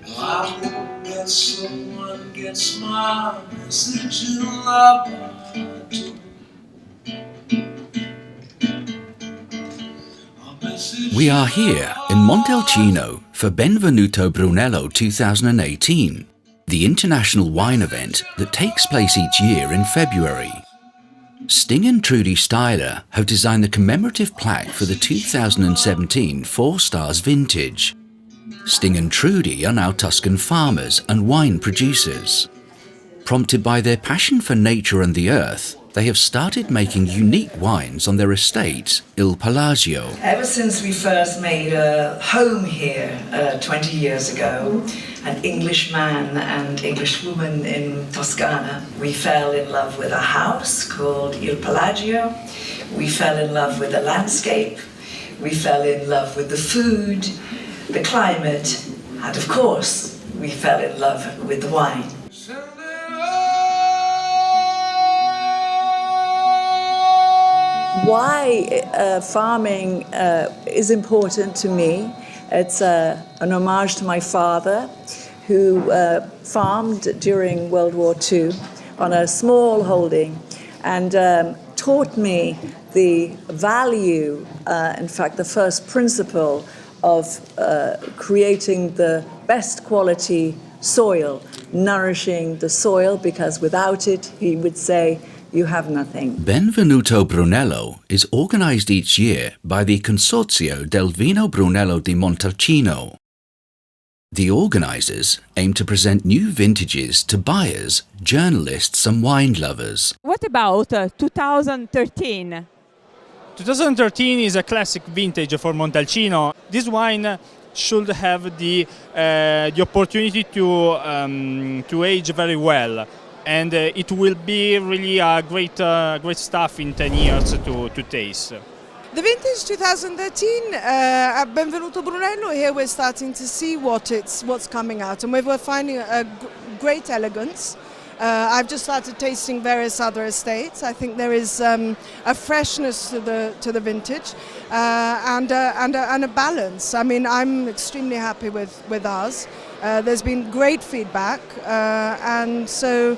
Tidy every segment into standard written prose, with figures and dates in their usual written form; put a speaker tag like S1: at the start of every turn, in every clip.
S1: I hope that someone gets my message in love.
S2: We are here in Montalcino for Benvenuto Brunello 2018, the international wine event that takes place each year in February. Sting and Trudy Styler have designed the commemorative plaque for the 2017 Four Stars vintage. Sting and Trudy are now Tuscan farmers and wine producers. Prompted by their passion for nature and the earth, they have started making unique wines on their estate, Il Palazzo.
S3: Ever since we first made a home here 20 years ago, an Englishman and English woman in Toscana, we fell in love with a house called Il Palazzo. We fell in love with the landscape. We fell in love with the food, the climate, and of course, we fell in love with the wine. Why farming is important to me. It's an homage to my father, who farmed during World War II on a small holding and taught me the value, in fact, the first principle of creating the best quality soil, nourishing the soil, because without it, he would say, you have nothing.
S2: Benvenuto Brunello is organized each year by the Consorzio del Vino Brunello di Montalcino. The organizers aim to present new vintages to buyers, journalists and wine lovers.
S4: What about 2013?
S5: 2013 is a classic vintage for Montalcino. This wine should have the opportunity to age very well, and it will be really a great stuff in 10 years to taste.
S6: The vintage 2013 at Benvenuto Brunello, here we're starting to see what's coming out, and we're finding a great elegance. I've just started tasting various other estates. I think there is a freshness to the vintage and a balance. I mean, I'm extremely happy with ours. There's been great feedback, and so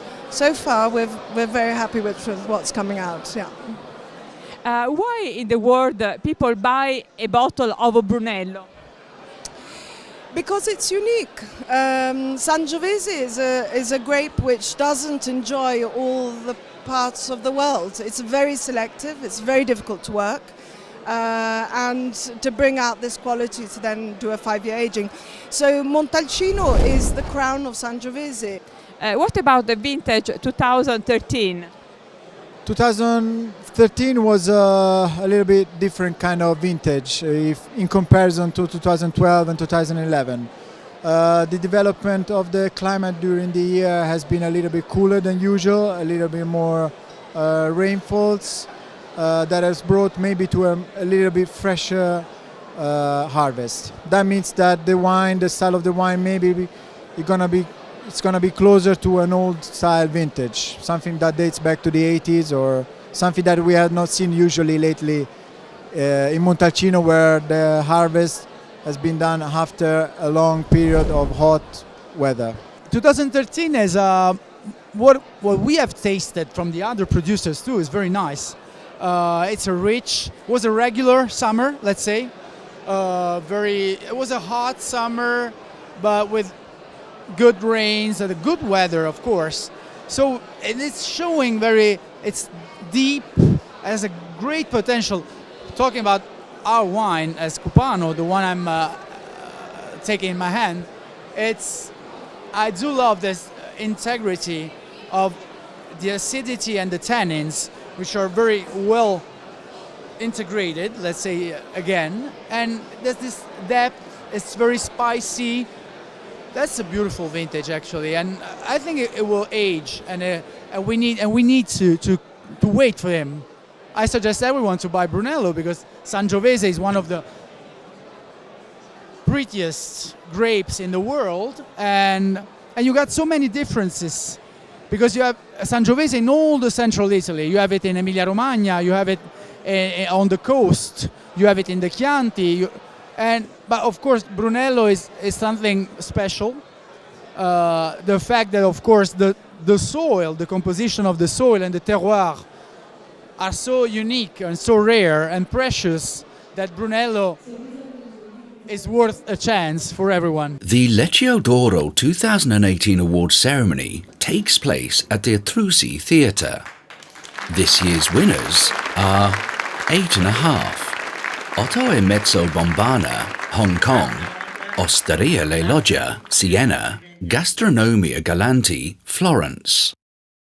S6: far we're very happy with what's coming out. Yeah.
S4: Why in the world people buy a bottle of Brunello?
S6: Because it's unique. Sangiovese is a grape which doesn't enjoy all the parts of the world. It's very selective, it's very difficult to work, and to bring out this quality to then do a 5-year aging. So Montalcino is the crown of Sangiovese.
S4: What about the vintage 2013?
S7: 2013 was a little bit different kind of vintage if in comparison to 2012 and 2011. The development of the climate during the year has been a little bit cooler than usual, a little bit more rainfalls that has brought maybe to a little bit fresher harvest. That means that the wine, the style of the wine, maybe it's gonna be closer to an old style vintage, something that dates back to the 80s, or something that we have not seen usually lately in Montalcino, where the harvest has been done after a long period of hot weather.
S8: 2013 is what we have tasted from the other producers too is very nice. Was a regular summer, let's say. It was a hot summer, but with good rains and good weather, of course. So it's showing it's deep, has a great potential. Talking about our wine as Cupano, the one I'm taking in my hand, I do love this integrity of the acidity and the tannins, which are very well integrated, let's say again, and there's this depth. It's very spicy. That's a beautiful vintage, actually, and I think it will age, and we need to wait for him. I suggest everyone to buy Brunello because Sangiovese is one of the prettiest grapes in the world, and you got so many differences because you have Sangiovese in all the central Italy. You have it in Emilia-Romagna, you have it on the coast, you have it in the Chianti. But of course, Brunello is something special, the fact that, of course, the soil, the composition of the soil and the terroir are so unique and so rare and precious that Brunello is worth a chance for everyone.
S2: The Lecchio d'Oro 2018 awards ceremony takes place at the Astrusi Theatre. This year's winners are 8.5, Otto e Mezzo Bombana, Hong Kong, Osteria Le Loggia, Siena, Gastronomia Galanti, Florence,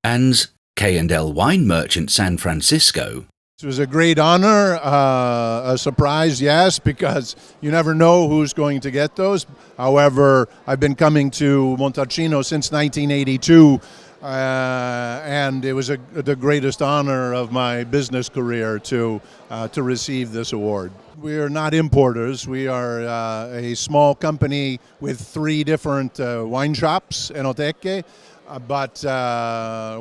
S2: and K&L Wine Merchant San Francisco.
S9: It was a great honor, a surprise, yes, because you never know who's going to get those. However, I've been coming to Montalcino since 1982, and it was the greatest honor of my business career to receive this award. We are not importers. We are a small company with 3 different wine shops, enoteche, but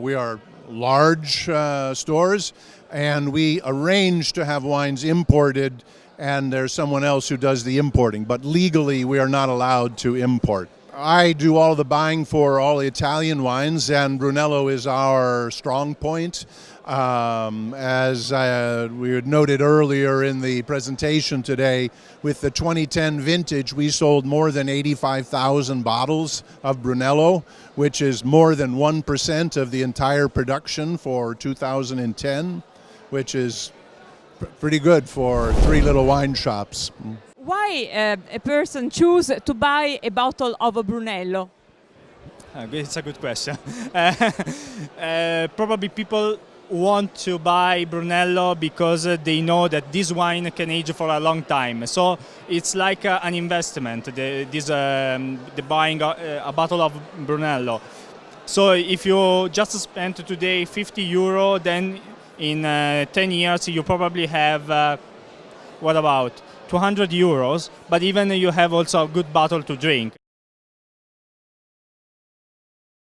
S9: we are large stores, and we arrange to have wines imported, and there's someone else who does the importing. But legally, we are not allowed to import. I do all the buying for all the Italian wines, and Brunello is our strong point. As we had noted earlier in the presentation today, with the 2010 vintage, we sold more than 85,000 bottles of Brunello, which is more than 1% of the entire production for 2010, which is pretty good for 3 little wine shops.
S4: Why a person choose to buy a bottle of a Brunello?
S5: It's a good question. Probably people want to buy Brunello because they know that this wine can age for a long time. So it's like an investment, the buying a bottle of Brunello. So if you just spend today €50, then in 10 years you probably have, what about €200, but even you have also a good bottle to drink.